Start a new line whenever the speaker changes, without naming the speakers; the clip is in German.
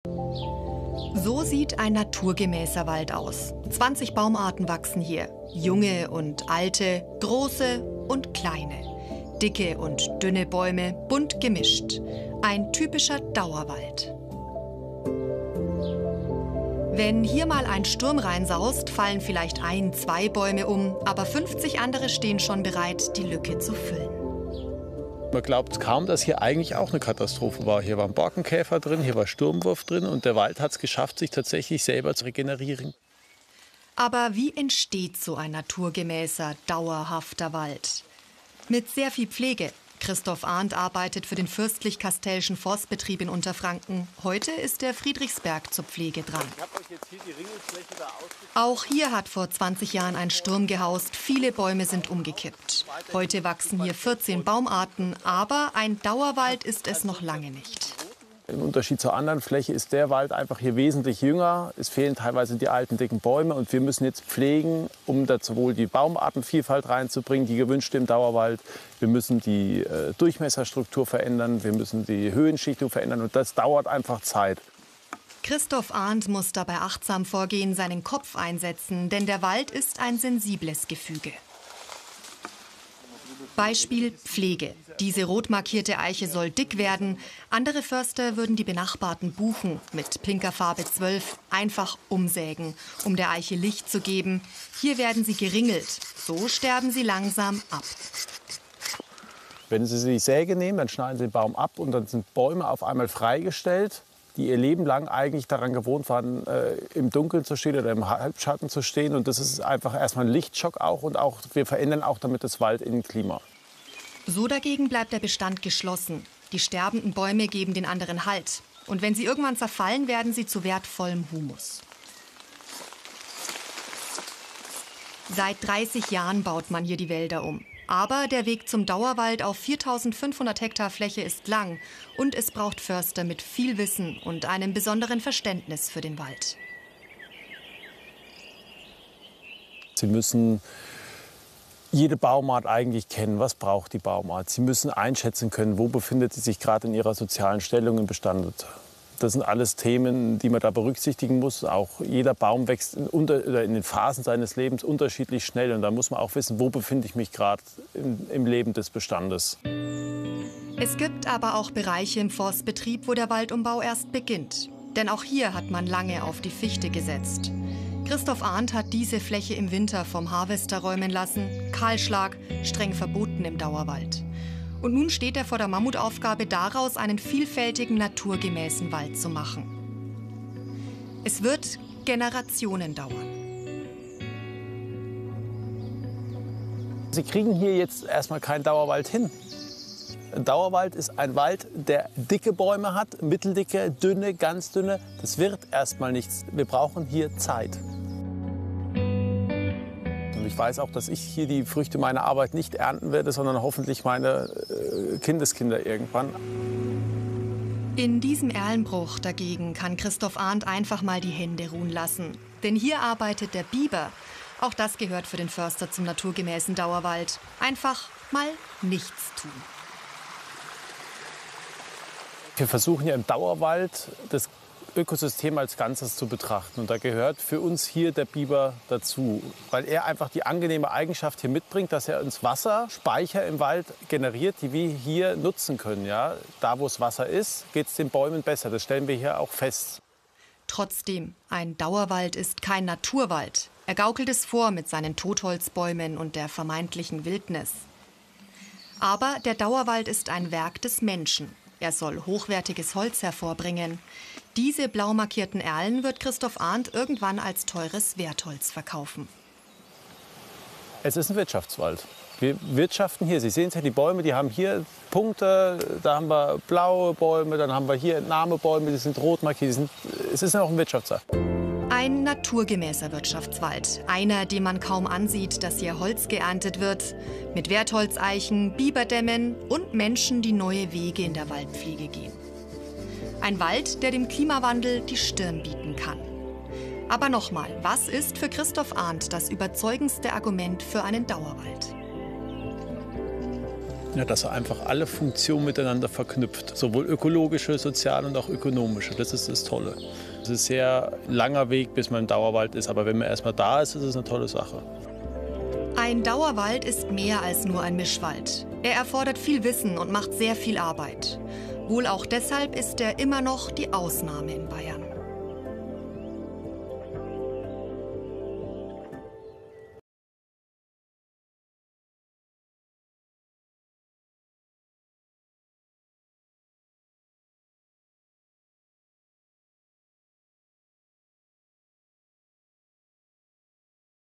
So sieht ein naturgemäßer Wald aus. 20 Baumarten wachsen hier. Junge und alte, große und kleine. Dicke und dünne Bäume, bunt gemischt. Ein typischer Dauerwald. Wenn hier mal ein Sturm reinsaust, fallen vielleicht 1, 2 Bäume um, aber 50 andere stehen schon bereit, die Lücke zu füllen.
Man glaubt kaum, dass hier eigentlich auch eine Katastrophe war. Hier war ein Borkenkäfer drin, hier war Sturmwurf drin und der Wald hat es geschafft, sich tatsächlich selber zu regenerieren.
Aber wie entsteht so ein naturgemäßer, dauerhafter Wald? Mit sehr viel Pflege. Christoph Arndt arbeitet für den Fürstlich-Kastellschen Forstbetrieb in Unterfranken. Heute ist der Friedrichsberg zur Pflege dran. Auch hier hat vor 20 Jahren ein Sturm gehaust. Viele Bäume sind umgekippt. Heute wachsen hier 14 Baumarten, aber ein Dauerwald ist es noch lange nicht.
Im Unterschied zur anderen Fläche ist der Wald einfach hier wesentlich jünger. Es fehlen teilweise die alten, dicken Bäume. Und wir müssen jetzt pflegen, um da sowohl die Baumartenvielfalt reinzubringen, die gewünschte im Dauerwald. Wir müssen die Durchmesserstruktur verändern, wir müssen die Höhenschichtung verändern. Und das dauert einfach Zeit.
Christoph Arndt muss dabei achtsam vorgehen, seinen Kopf einsetzen. Denn der Wald ist ein sensibles Gefüge. Beispiel Pflege. Diese rot markierte Eiche soll dick werden. Andere Förster würden die benachbarten Buchen mit pinker Farbe 12 einfach umsägen, um der Eiche Licht zu geben. Hier werden sie geringelt. So sterben sie langsam ab.
Wenn Sie die Säge nehmen, dann schneiden Sie den Baum ab und dann sind Bäume auf einmal freigestellt, die ihr Leben lang eigentlich daran gewohnt waren, im Dunkeln zu stehen oder im Halbschatten zu stehen. Und das ist einfach erstmal ein Lichtschock auch. Und auch, wir verändern auch damit das Waldinnenklima.
So dagegen bleibt der Bestand geschlossen. Die sterbenden Bäume geben den anderen Halt. Und wenn sie irgendwann zerfallen, werden sie zu wertvollem Humus. Seit 30 Jahren baut man hier die Wälder um. Aber der Weg zum Dauerwald auf 4.500 Hektar Fläche ist lang und es braucht Förster mit viel Wissen und einem besonderen Verständnis für den Wald.
Sie müssen jede Baumart eigentlich kennen. Was braucht die Baumart? Sie müssen einschätzen können, wo befindet sie sich gerade in ihrer sozialen Stellung im Bestand. Das sind alles Themen, die man da berücksichtigen muss. Auch jeder Baum wächst in den Phasen seines Lebens unterschiedlich schnell. Und da muss man auch wissen, wo befinde ich mich gerade im Leben des Bestandes.
Es gibt aber auch Bereiche im Forstbetrieb, wo der Waldumbau erst beginnt. Denn auch hier hat man lange auf die Fichte gesetzt. Christoph Arndt hat diese Fläche im Winter vom Harvester räumen lassen. Kahlschlag, streng verboten im Dauerwald. Und nun steht er vor der Mammutaufgabe, daraus einen vielfältigen, naturgemäßen Wald zu machen. Es wird Generationen dauern.
Sie kriegen hier jetzt erstmal keinen Dauerwald hin. Ein Dauerwald ist ein Wald, der dicke Bäume hat, mitteldicke, dünne, ganz dünne. Das wird erstmal nichts. Wir brauchen hier Zeit. Ich weiß auch, dass ich hier die Früchte meiner Arbeit nicht ernten werde, sondern hoffentlich meine Kindeskinder irgendwann.
In diesem Erlenbruch dagegen kann Christoph Arndt einfach mal die Hände ruhen lassen. Denn hier arbeitet der Biber. Auch das gehört für den Förster zum naturgemäßen Dauerwald. Einfach mal nichts tun.
Wir versuchen ja im Dauerwald das Ökosystem als Ganzes zu betrachten. Und da gehört für uns hier der Biber dazu, weil er einfach die angenehme Eigenschaft hier mitbringt, dass er uns Wasserspeicher im Wald generiert, die wir hier nutzen können. Ja? Da, wo es Wasser ist, geht es den Bäumen besser. Das stellen wir hier auch fest.
Trotzdem, ein Dauerwald ist kein Naturwald. Er gaukelt es vor mit seinen Totholzbäumen und der vermeintlichen Wildnis. Aber der Dauerwald ist ein Werk des Menschen. Er soll hochwertiges Holz hervorbringen. Diese blau markierten Erlen wird Christoph Arndt irgendwann als teures Wertholz verkaufen.
Es ist ein Wirtschaftswald. Wir wirtschaften hier. Sie sehen es ja, die Bäume, die haben hier Punkte. Da haben wir blaue Bäume, dann haben wir hier Entnahmebäume, die sind rot markiert. Es ist auch ein Wirtschaftswald.
Ein naturgemäßer Wirtschaftswald. Einer, dem man kaum ansieht, dass hier Holz geerntet wird. Mit Wertholzeichen, Biberdämmen und Menschen, die neue Wege in der Waldpflege gehen. Ein Wald, der dem Klimawandel die Stirn bieten kann. Aber nochmal, was ist für Christoph Arndt das überzeugendste Argument für einen Dauerwald?
Ja, dass er einfach alle Funktionen miteinander verknüpft. Sowohl ökologische, soziale und auch ökonomische. Das ist das Tolle. Es ist ein sehr langer Weg, bis man im Dauerwald ist. Aber wenn man erstmal da ist, ist es eine tolle Sache.
Ein Dauerwald ist mehr als nur ein Mischwald. Er erfordert viel Wissen und macht sehr viel Arbeit. Wohl auch deshalb ist er immer noch die Ausnahme in Bayern.